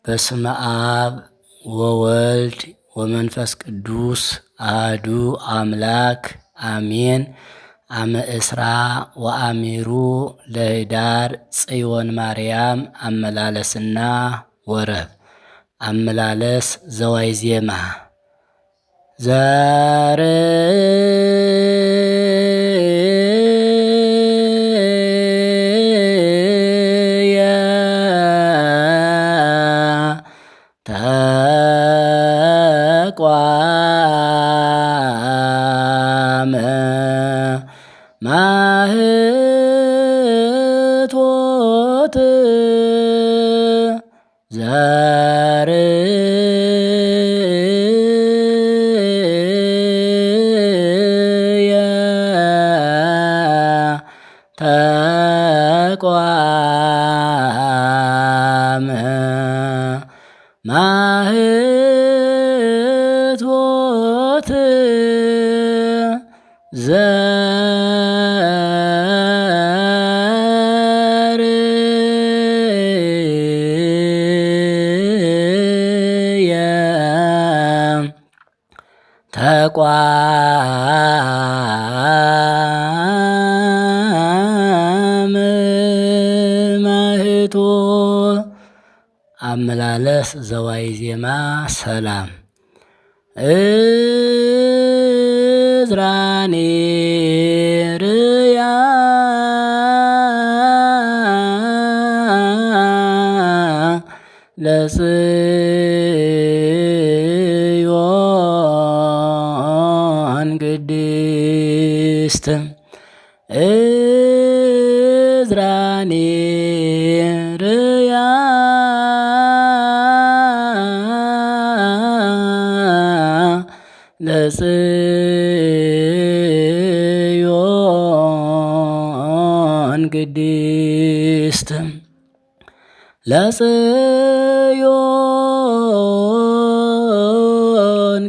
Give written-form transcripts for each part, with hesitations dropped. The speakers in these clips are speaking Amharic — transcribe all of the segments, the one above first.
በስመ አብ ወወልድ ወመንፈስ ቅዱስ አሐዱ አምላክ አሜን። አመ እስራ ወአሚሩ ለኅዳር ጽዮን ማርያም አመላለስና ወረብ አመላለስ ዘዋይ ዜማ ተቋመ ማህቶት ዘርየ ተቋመ ማህቶት ዘርየ ተቋመ ማህቶ አመላለስ ዘዋይ ዜማ ሰላም እዝራኔርያ ለጽዮን ቅድስት እዝራኔርያ ለጽዮን ቅድስት ለጽዮን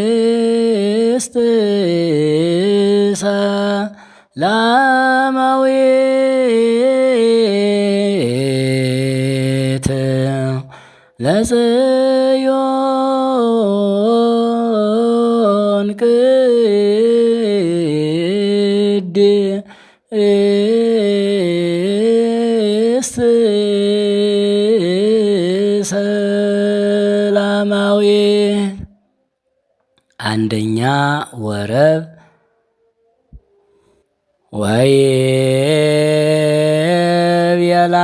ቅድስት ሰላማዊት ለጽዮን ቅድስት ሰላማዊት አንደኛ ወረብ ወይቤላ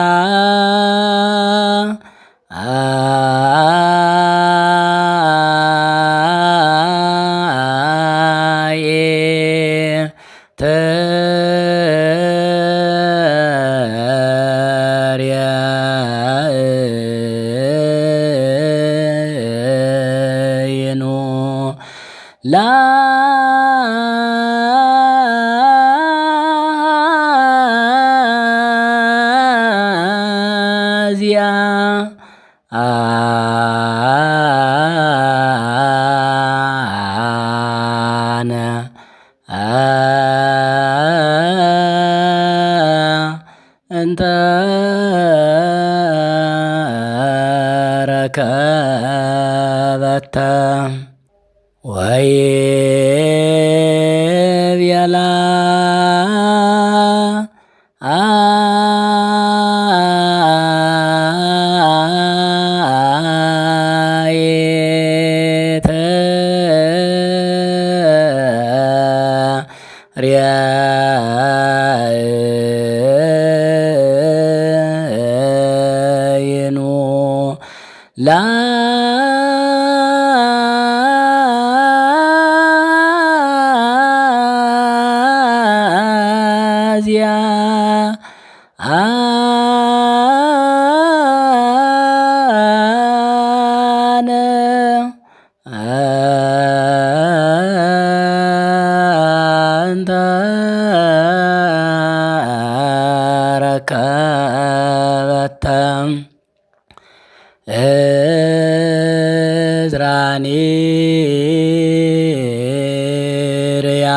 ተርያየኑ ላዚያ አነ እንተ ረከበተ ወይቤላ ተርያየኑ ላዚያ አነ እንተ ረከበተ እዝራኔርያ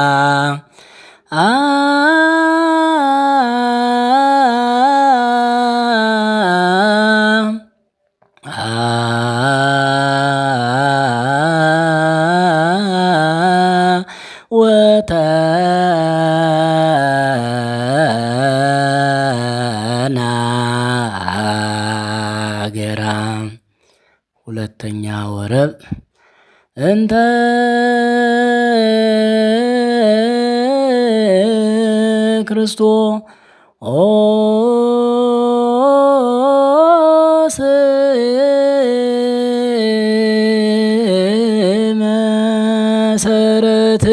እንተ ክርስቶስ መሰረት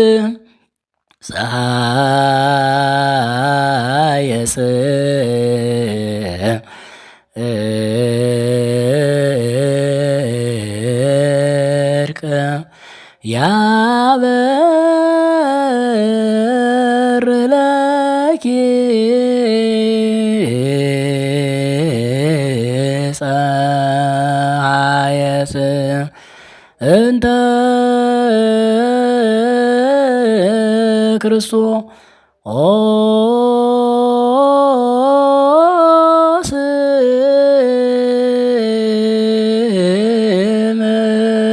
ፀሐየ ጽድቅ ያበር ለኪ ፀሐየ እንተ ክርስቶስ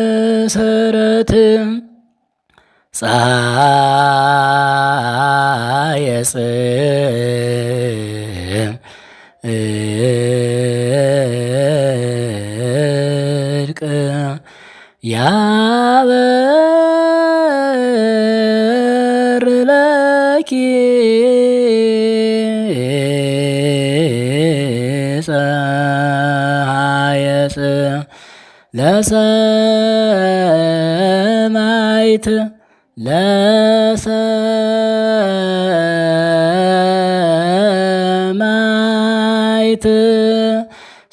መሰረት ፀሐየ ጽድቅ ያበር ለኪ ፀሐየ ለሰማዕት ለሰማዕት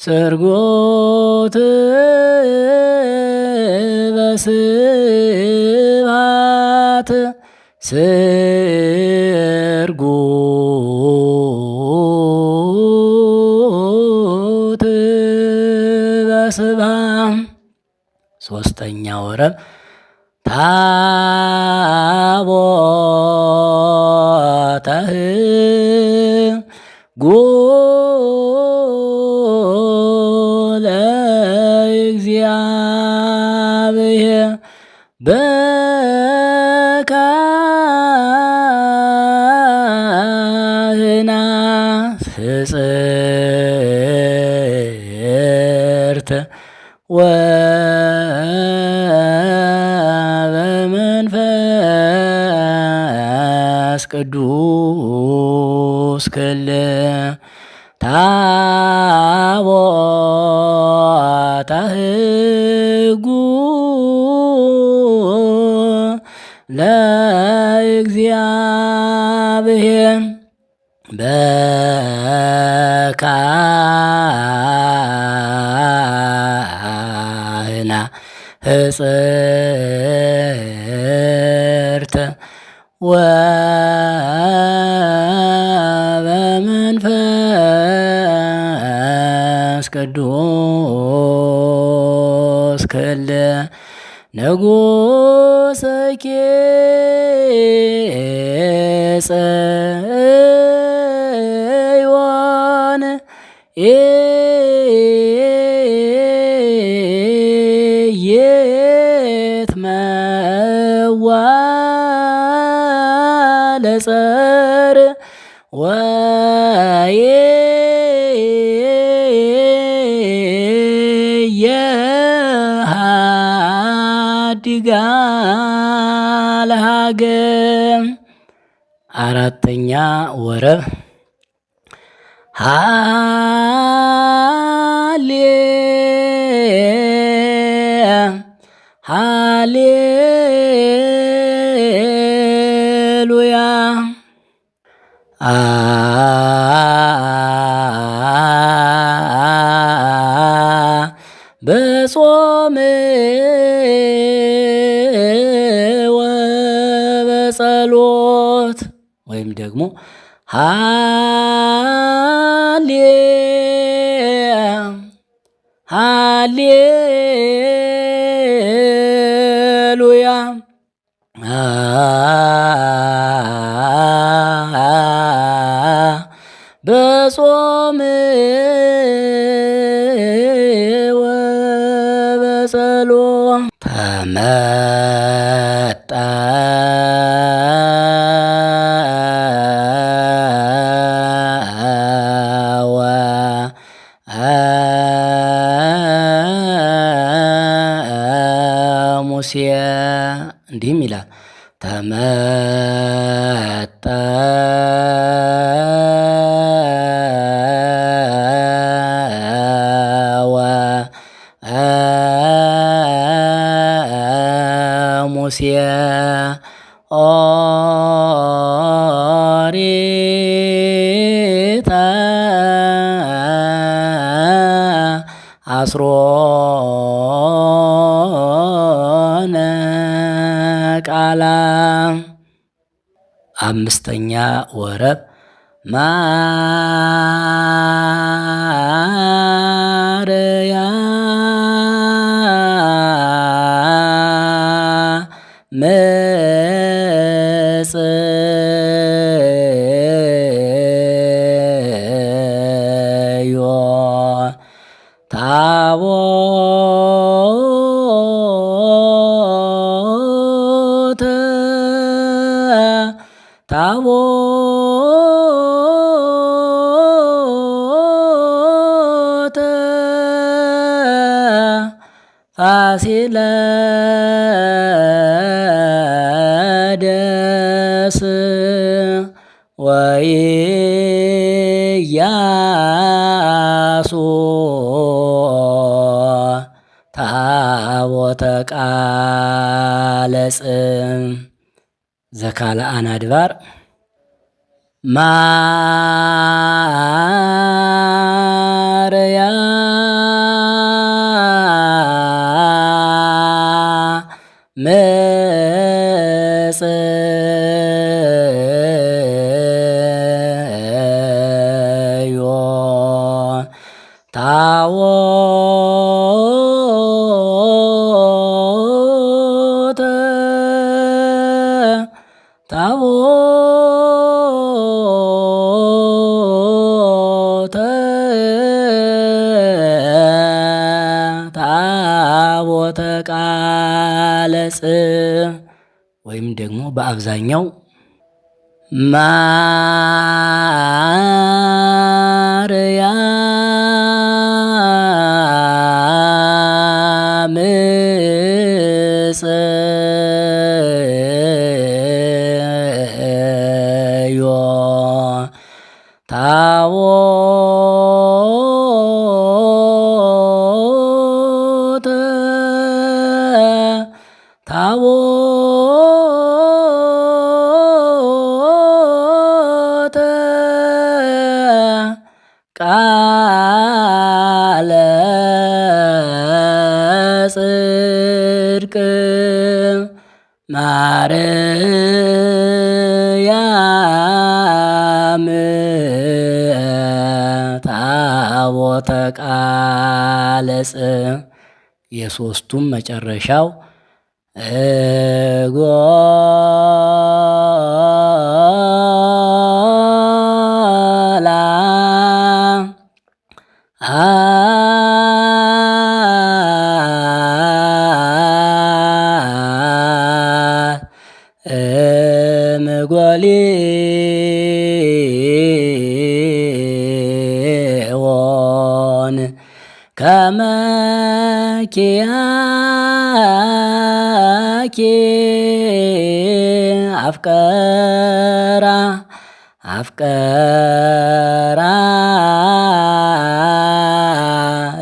ስርጎት በስብሐት ስርጎት በስብሐት ሶስተኛው ረብ ታቦተ ሕጉ ለእግዚአብሔር በካህናት ጽርት ወበመንፈስ ቅዱስ ክል ታቦተ ሕጉ ለእግዚአብሔር በካህናት ጽርት ወበመንፈስ ቅዱስ ክል ንጉሥኪ ጽዮን ይትመዋ ለጸር ወየሃዲጋ ለሀገር አራተኛ ወረብ ሃሌሉያ በጾም ወበጸሎት ወይም ደግሞ ሃሌሉያ በጾም ወበጸሎት ተመጠ ሙሴ ሙሴ እንዲህም ይላል ተመጠወ ሙሴ ኦሪተ አስሮነ ቃላ። አምስተኛ ወረብ ማርያም መጽዮ ታቦተ ፋሲለደስ ወኢያሱ ታቦተ ቃለ ጽም ዘካልአን አድባር ማርያም መጽዮ ታቦተ ቃለ ጽም ወይም ደግሞ በአብዛኛው ማርያም ጽዮ ታቦተ ቃለ ጽድቅ ማርያም ታቦተ ቃለ ጽም የሦስቱም መጨረሻው እጎላ እምጎሊዖን ከመኪያኪ አፍቀራ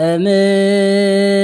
እምኔኪ